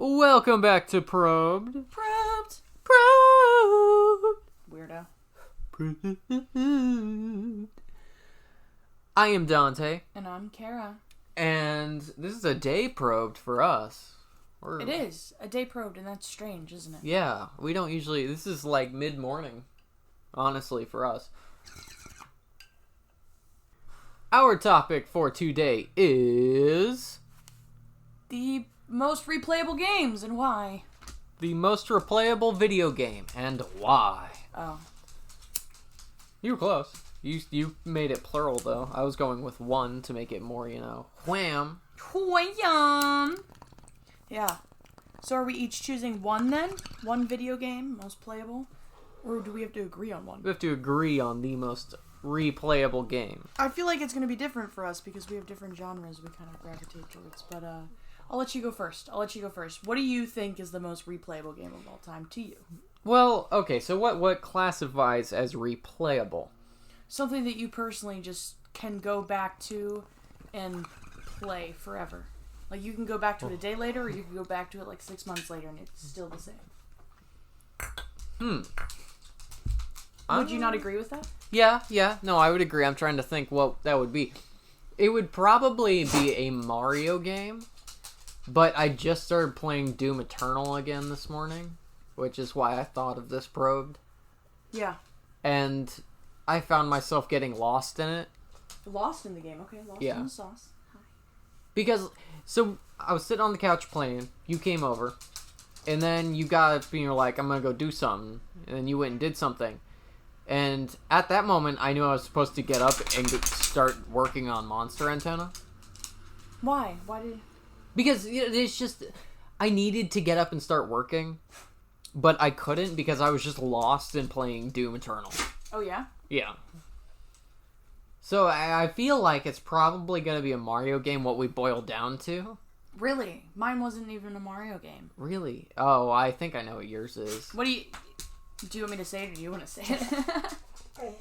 Welcome back to Probed. Probed. Probed. Weirdo. Probed. I am Dante. And I'm Kara. And this is a day probed for us. It is. A day probed, and that's strange, isn't it? Yeah, we don't usually... This is like mid-morning, honestly, for us. Our topic for today is... The most replayable games, and why? The most replayable video game, and why. Oh. You were close. You made it plural, though. I was going with one to make it more, wham. Wham! Yeah. So are we each choosing one, then? One video game, most playable? Or do we have to agree on one? We have to agree on the most replayable game. I feel like it's going to be different for us because we have different genres we kind of gravitate towards. But I'll let you go first. What do you think is the most replayable game of all time to you? Well, okay, so what classifies as replayable? Something that you personally just can go back to and play forever. Like, you can go back to it a day later, or you can go back to it like 6 months later, and it's still the same. Would you not agree with that? Yeah. No, I would agree. I'm trying to think what that would be. It would probably be a Mario game, but I just started playing Doom Eternal again this morning, which is why I thought of this probed. Yeah. And I found myself getting lost in it. Lost in the game, okay. Lost in the sauce. Hi. Because, so, I was sitting on the couch playing, you came over, and then you got up and you're like, I'm gonna go do something, and then you went and did something. And at that moment, I knew I was supposed to get up and start working on Monster Antenna. Why? Why did... Because it's just, I needed to get up and start working, but I couldn't because I was just lost in playing Doom Eternal. Oh, yeah? Yeah. So I feel like it's probably going to be a Mario game, what we boiled down to. Really? Mine wasn't even a Mario game. Really? Oh, I think I know what yours is. What do you want me to say it, or do you want to say it?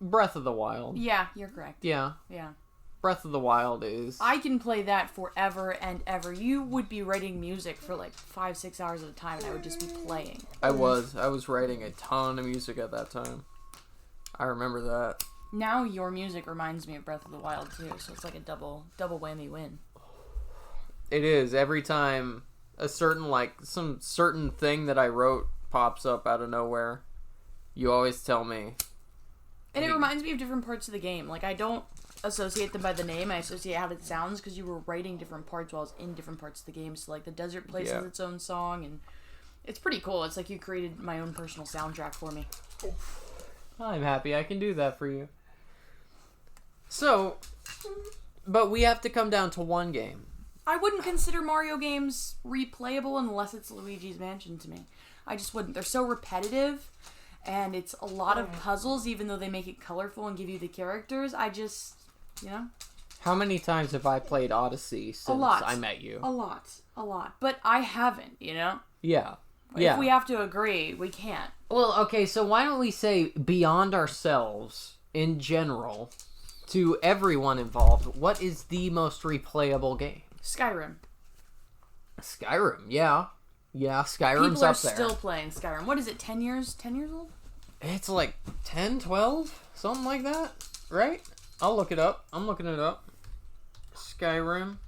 Breath of the Wild. Yeah, you're correct. Yeah. Yeah. Breath of the Wild is... I can play that forever and ever. You would be writing music for like 5-6 hours at a time, and I would just be playing. I was writing a ton of music at that time. I remember that. Now your music reminds me of Breath of the Wild too, so it's like a double whammy win. It is. Every time some certain thing that I wrote pops up out of nowhere, you always tell me. And it reminds me of different parts of the game. Like, I don't associate them by the name, I associate how it sounds, because you were writing different parts while I was in different parts of the game. So like the desert place has its own song, and it's pretty cool. It's like you created my own personal soundtrack for me. I'm happy I can do that for you. So, but we have to come down to one game. I wouldn't consider Mario games replayable unless it's Luigi's Mansion to me. I just wouldn't. They're so repetitive, and it's a lot of puzzles, even though they make it colorful and give you the characters. I just, How many times have I played Odyssey since I met you? A lot. But I haven't, Yeah. If we have to agree, we can't. Well, okay, so why don't we say beyond ourselves, in general, to everyone involved, what is the most replayable game? Skyrim. Skyrim, yeah. Yeah, Skyrim's up there. People are still playing Skyrim. What is it, 10 years? 10 years old? It's like 10, 12? Something like that, right? I'll look it up. I'm looking it up. Skyrim.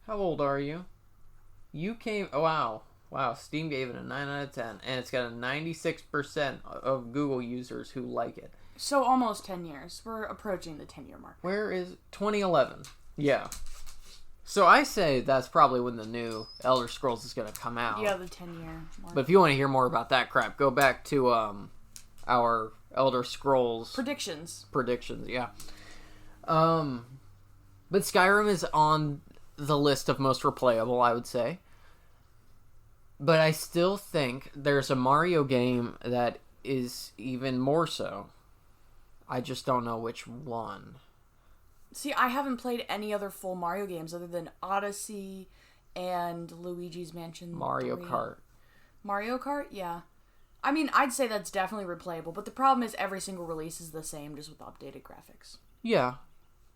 How old are you? You came... Oh, wow. Wow, Steam gave it a 9 out of 10. And it's got a 96% of Google users who like it. So almost 10 years. We're approaching the 10-year mark. Where is... 2011. Yeah. So I say that's probably when the new Elder Scrolls is going to come out. Yeah, the 10-year mark. But if you want to hear more about that crap, go back to our Elder Scrolls... Predictions, yeah. But Skyrim is on the list of most replayable, I would say. But I still think there's a Mario game that is even more so. I just don't know which one. See, I haven't played any other full Mario games other than Odyssey and Luigi's Mansion Mario 3. Kart. Mario Kart? Yeah. I mean, I'd say that's definitely replayable, but the problem is every single release is the same, just with updated graphics. Yeah.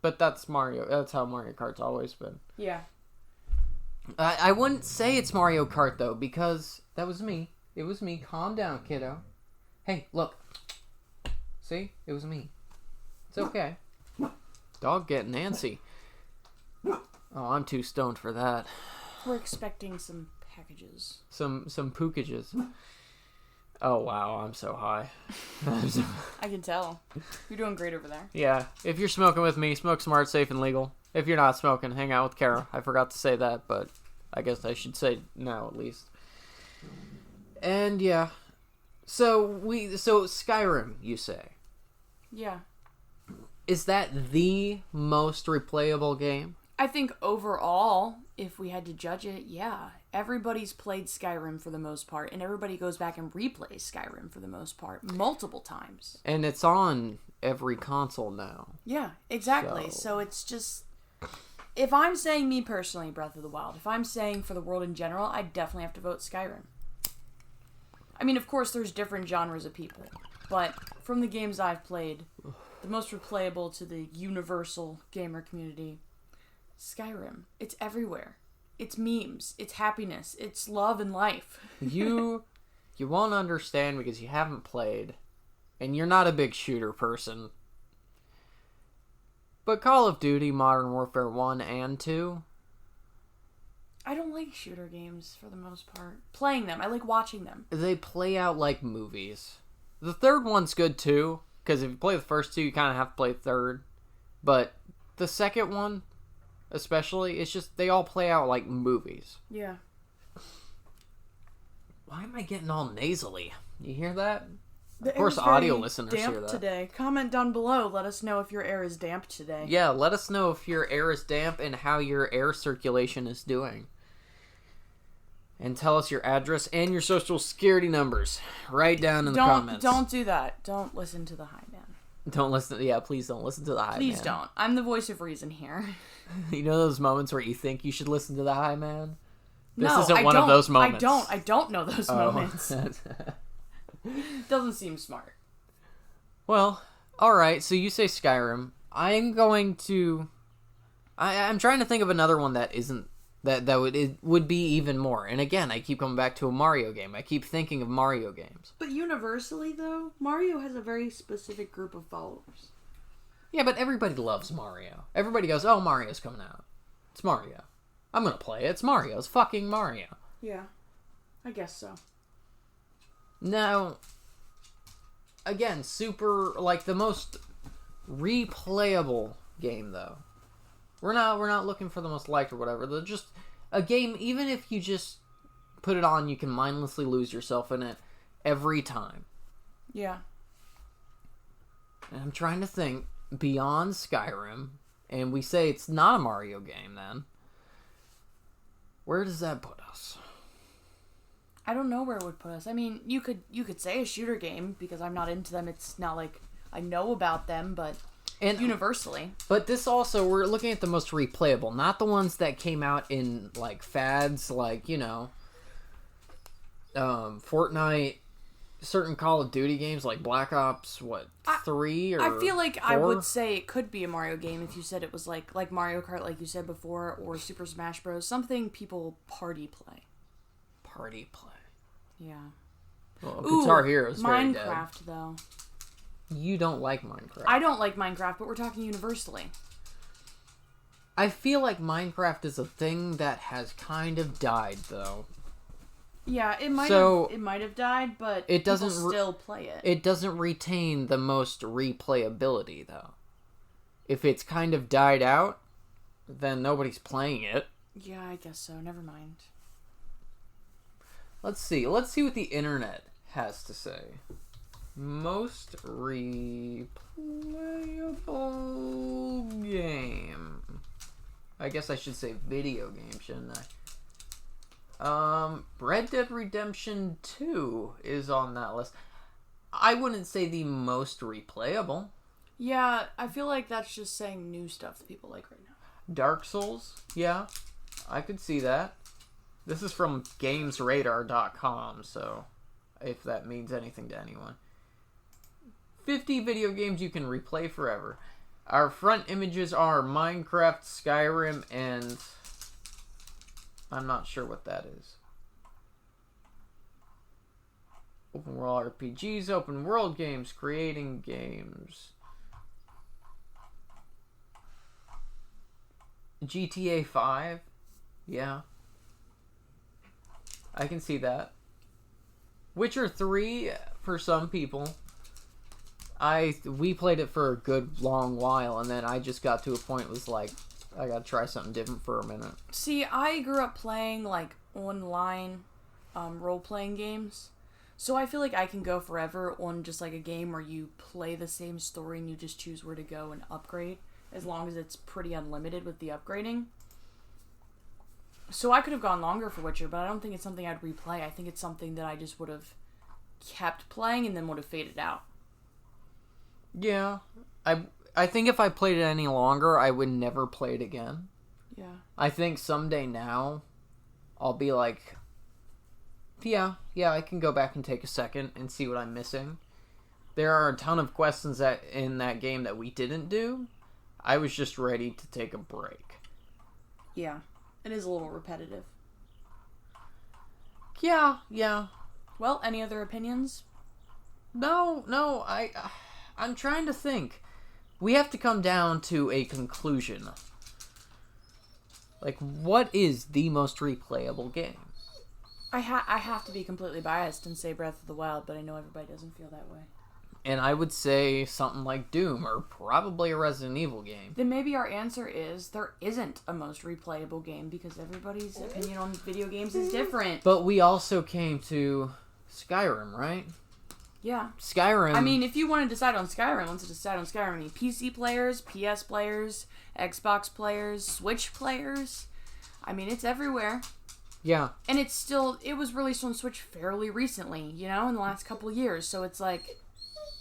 But that's Mario. That's how Mario Kart's always been. Yeah. I wouldn't say it's Mario Kart, though, because that was me. It was me. Calm down, kiddo. Hey, look. See? It was me. It's okay. Dog getting antsy. Oh, I'm too stoned for that. We're expecting some packages. Some pookages. Oh, wow. I'm so high. I can tell. You're doing great over there. Yeah. If you're smoking with me, smoke smart, safe, and legal. If you're not smoking, hang out with Kara. I forgot to say that, but I guess I should say now at least. And yeah. So Skyrim, you say? Yeah. Is that the most replayable game? I think overall, if we had to judge it, yeah. Everybody's played Skyrim for the most part, and everybody goes back and replays Skyrim for the most part multiple times. And it's on every console now. Yeah, exactly. So it's just... If I'm saying me personally, Breath of the Wild, if I'm saying for the world in general, I definitely have to vote Skyrim. I mean, of course, there's different genres of people, but from the games I've played, the most replayable to the universal gamer community, Skyrim. It's everywhere. It's memes. It's happiness. It's love and life. You won't understand because you haven't played, and you're not a big shooter person. But Call of Duty Modern Warfare 1 and 2... I don't like shooter games for the most part. Playing them. I like watching them. They play out like movies. The third one's good too, because if you play the first two, you kind of have to play the third. But the second one, especially, it's just, they all play out like movies. Yeah. Why am I getting all nasally? You hear that? The of course, audio listeners hear that. Today. Comment down below. Let us know if your air is damp today. Yeah, let us know if your air is damp and how your air circulation is doing. And tell us your address and your social security numbers right down in the comments. Don't do that. Don't listen to the high man. Don't listen. Yeah, please don't listen to the high man. Please don't. I'm the voice of reason here. You know those moments where you think you should listen to the high man? This no, isn't one of those moments. I don't know those moments. Doesn't seem smart. Well, alright, so you say Skyrim. I'm going to... I'm trying to think of another one that isn't... It would be even more. And again, I keep coming back to a Mario game. I keep thinking of Mario games. But universally, though, Mario has a very specific group of followers. Yeah, but everybody loves Mario. Everybody goes, oh, Mario's coming out. It's Mario. I'm gonna play it. It's Mario. It's fucking Mario. Yeah. I guess so. Now, again, the most replayable game, though. We're not looking for the most liked or whatever. They're just a game, even if you just put it on, you can mindlessly lose yourself in it every time. Yeah. And I'm trying to think beyond Skyrim, and we say it's not a Mario game then. Where does that put us? I don't know where it would put us. I mean, you could say a shooter game because I'm not into them. It's not like I know about them, but universally. But this also, we're looking at the most replayable, not the ones that came out in like fads, like, Fortnite, certain Call of Duty games like Black Ops 3 or I feel like 4? I would say it could be a Mario game if you said it was like Mario Kart, like you said before, or Super Smash Bros. Something people party play. Yeah. Well, Guitar Hero is very dead. Minecraft, though. You don't like Minecraft. I don't like Minecraft, but we're talking universally. I feel like Minecraft is a thing that has kind of died, though. Yeah, it might have died, but it doesn't people still play it. It doesn't retain the most replayability, though. If it's kind of died out, then nobody's playing it. Yeah, I guess so. Never mind. Let's see. Let's see what the internet has to say. Most replayable game. I guess I should say video game, shouldn't I? Red Dead Redemption 2 is on that list. I wouldn't say the most replayable. Yeah, I feel like that's just saying new stuff that people like right now. Dark Souls, yeah. I could see that. This is from GamesRadar.com, so if that means anything to anyone. 50 video games you can replay forever. Our front images are Minecraft, Skyrim, and I'm not sure what that is. Open world RPGs, open world games, creating games. GTA 5? Yeah. I can see that. Witcher 3, for some people. We played it for a good long while, and then I just got to a point was like, I gotta try something different for a minute. See, I grew up playing, like, online role-playing games. So I feel like I can go forever on just, like, a game where you play the same story and you just choose where to go and upgrade, as long as it's pretty unlimited with the upgrading. So I could have gone longer for Witcher, but I don't think it's something I'd replay. I think it's something that I just would have kept playing and then would have faded out. Yeah. I think if I played it any longer, I would never play it again. Yeah. I think someday now, I'll be like, yeah, I can go back and take a second and see what I'm missing. There are a ton of questions that in that game that we didn't do. I was just ready to take a break. Yeah. It is a little repetitive. Yeah. Well, any other opinions? No, I'm trying to think. We have to come down to a conclusion. Like, what is the most replayable game? I have to be completely biased and say Breath of the Wild, but I know everybody doesn't feel that way. And I would say something like Doom, or probably a Resident Evil game. Then maybe our answer is there isn't a most replayable game, because everybody's opinion on video games is different. But we also came to Skyrim, right? Yeah. Skyrim. I mean, if you want to decide on Skyrim, let's decide on Skyrim. I mean, PC players, PS players, Xbox players, Switch players. I mean, it's everywhere. Yeah. And it was released on Switch fairly recently, in the last couple of years. So it's like,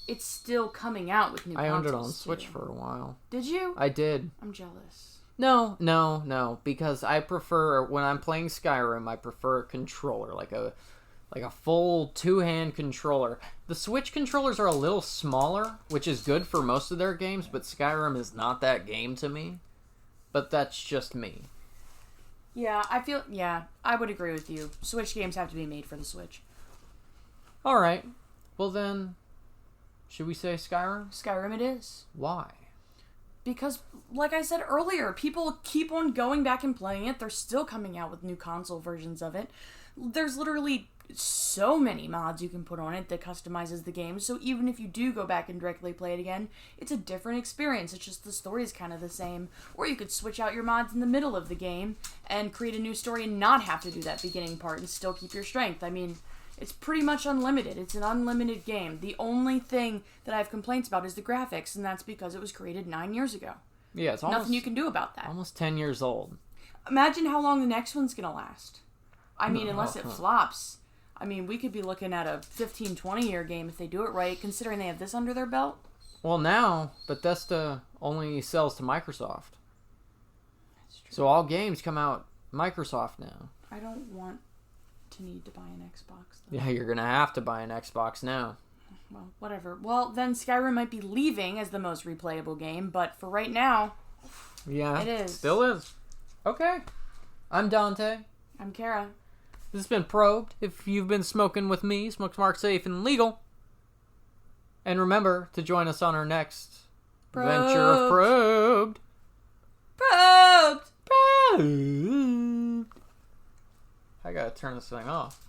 it's still coming out with new consoles. I owned it on Switch for a while. Did you? I did. I'm jealous. No, because I prefer, when I'm playing Skyrim, I prefer a controller, like a full two-hand controller. The Switch controllers are a little smaller, which is good for most of their games, but Skyrim is not that game to me. But that's just me. Yeah, I would agree with you. Switch games have to be made for the Switch. Alright. Well then, should we say Skyrim? Skyrim it is. Why? Because, like I said earlier, people keep on going back and playing it. They're still coming out with new console versions of it. There's literally so many mods you can put on it that customizes the game. So even if you do go back and directly play it again, it's a different experience. It's just the story is kind of the same. Or you could switch out your mods in the middle of the game and create a new story and not have to do that beginning part and still keep your strength. I mean, it's pretty much unlimited. It's an unlimited game. The only thing that I have complaints about is the graphics, and that's because it was created 9 years ago. Yeah, it's almost, nothing you can do about that. Almost 10 years old. Imagine how long the next one's going to last. I mean, unless it flops. I mean, we could be looking at a 15, 20-year game if they do it right, considering they have this under their belt. Well, now, Bethesda only sells to Microsoft. That's true. So all games come out Microsoft now. I don't want to need to buy an Xbox, though. Yeah, you're going to have to buy an Xbox now. Well, whatever. Well, then Skyrim might be leaving as the most replayable game, but for right now, yeah, it is. Still is. Okay. I'm Dante. I'm Kara. This has been Probed. If you've been smoking with me, smoke smart, safe, and legal. And remember to join us on our next adventure of Probed. Probed! Probed! I gotta turn this thing off.